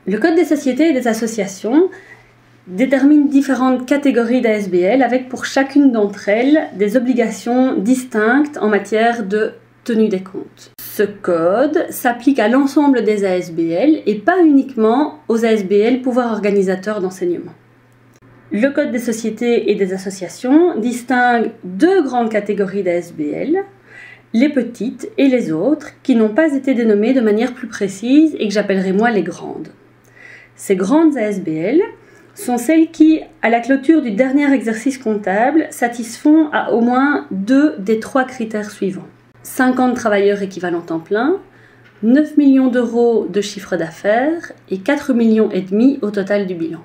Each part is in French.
Le Code des sociétés et des associations détermine différentes catégories d'ASBL avec pour chacune d'entre elles des obligations distinctes en matière de tenue des comptes. Ce code s'applique à l'ensemble des ASBL et pas uniquement aux ASBL pouvoirs organisateurs d'enseignement. Le Code des sociétés et des associations distingue deux grandes catégories d'ASBL, les petites et les autres, qui n'ont pas été dénommées de manière plus précise et que j'appellerai moi les grandes. Ces grandes ASBL sont celles qui, à la clôture du dernier exercice comptable, satisfont à au moins 2 des 3 critères suivants. 50 travailleurs équivalents temps plein, 9 millions d'euros de chiffre d'affaires et 4,5 millions au total du bilan.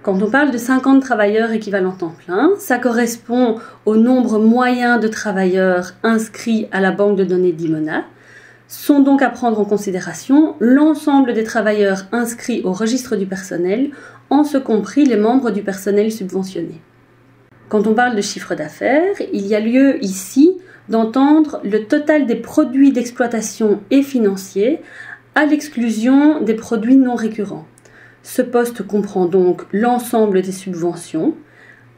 Quand on parle de 50 travailleurs équivalents temps plein, ça correspond au nombre moyen de travailleurs inscrits à la banque de données d'Imona. Sont donc à prendre en considération l'ensemble des travailleurs inscrits au registre du personnel, en ce compris les membres du personnel subventionné. Quand on parle de chiffre d'affaires, il y a lieu ici d'entendre le total des produits d'exploitation et financiers à l'exclusion des produits non récurrents. Ce poste comprend donc l'ensemble des subventions,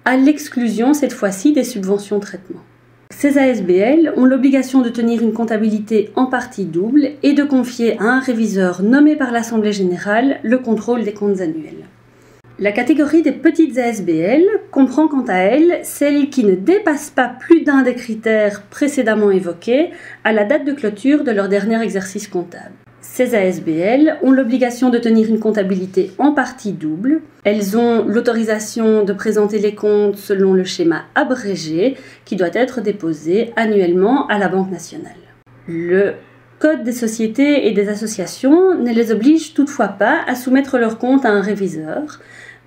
à l'exclusion cette fois-ci des subventions de traitement. Ces ASBL ont l'obligation de tenir une comptabilité en partie double et de confier à un réviseur nommé par l'Assemblée générale le contrôle des comptes annuels. La catégorie des petites ASBL comprend quant à elle celles qui ne dépassent pas plus d'un des critères précédemment évoqués à la date de clôture de leur dernier exercice comptable. Ces ASBL ont l'obligation de tenir une comptabilité en partie double. Elles ont l'autorisation de présenter les comptes selon le schéma abrégé qui doit être déposé annuellement à la Banque nationale. Le Code des sociétés et des associations ne les oblige toutefois pas à soumettre leurs comptes à un réviseur,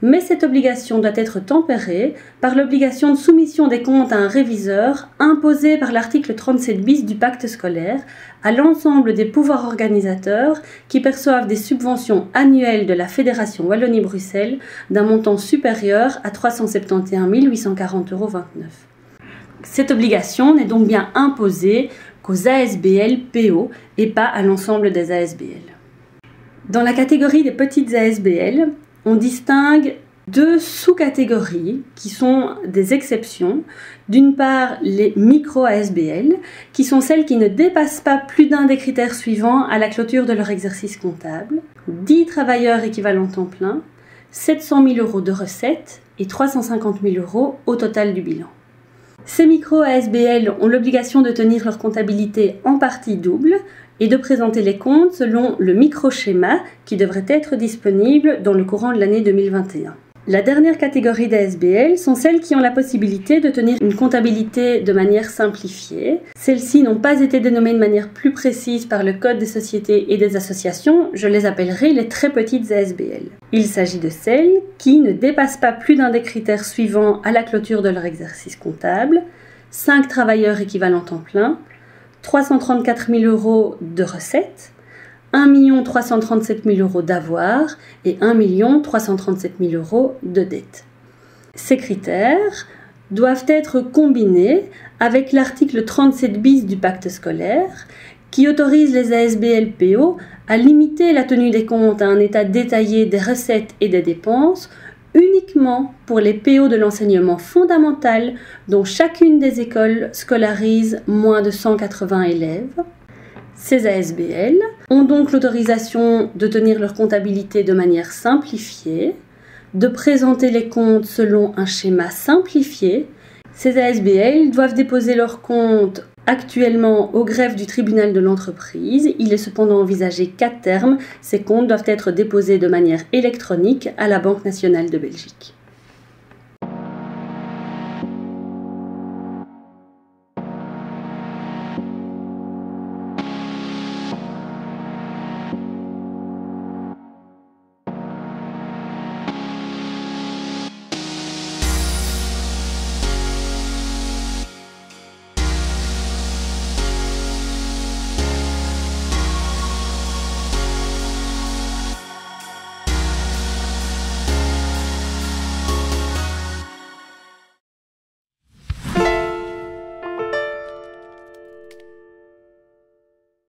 mais cette obligation doit être tempérée par l'obligation de soumission des comptes à un réviseur imposée par l'article 37 bis du pacte scolaire à l'ensemble des pouvoirs organisateurs qui perçoivent des subventions annuelles de la Fédération Wallonie-Bruxelles d'un montant supérieur à 371 840,29 €. Cette obligation n'est donc bien imposée qu'aux ASBL PO et pas à l'ensemble des ASBL. Dans la catégorie des petites ASBL, on distingue 2 sous-catégories qui sont des exceptions. D'une part, les micro-ASBL, qui sont celles qui ne dépassent pas plus d'un des critères suivants à la clôture de leur exercice comptable. 10 travailleurs équivalents temps plein, 700 000 € de recettes et 350 000 € au total du bilan. Ces micro-ASBL ont l'obligation de tenir leur comptabilité en partie double et de présenter les comptes selon le microschéma qui devrait être disponible dans le courant de l'année 2021. La dernière catégorie d'ASBL sont celles qui ont la possibilité de tenir une comptabilité de manière simplifiée. Celles-ci n'ont pas été dénommées de manière plus précise par le Code des sociétés et des associations, je les appellerai les très petites ASBL. Il s'agit de celles qui ne dépassent pas plus d'un des critères suivants à la clôture de leur exercice comptable, 5 travailleurs équivalents temps plein, 334 000 € de recettes, 1 337 000 € d'avoirs et 1 337 000 € de dettes. Ces critères doivent être combinés avec l'article 37 bis du pacte scolaire qui autorise les ASBL PO à limiter la tenue des comptes à un état détaillé des recettes et des dépenses uniquement pour les PO de l'enseignement fondamental dont chacune des écoles scolarise moins de 180 élèves. Ces ASBL ont donc l'autorisation de tenir leur comptabilité de manière simplifiée, de présenter les comptes selon un schéma simplifié. Ces ASBL doivent déposer leurs comptes actuellement au greffe du tribunal de l'entreprise. Il est cependant envisagé qu'à terme, ces comptes doivent être déposés de manière électronique à la Banque nationale de Belgique.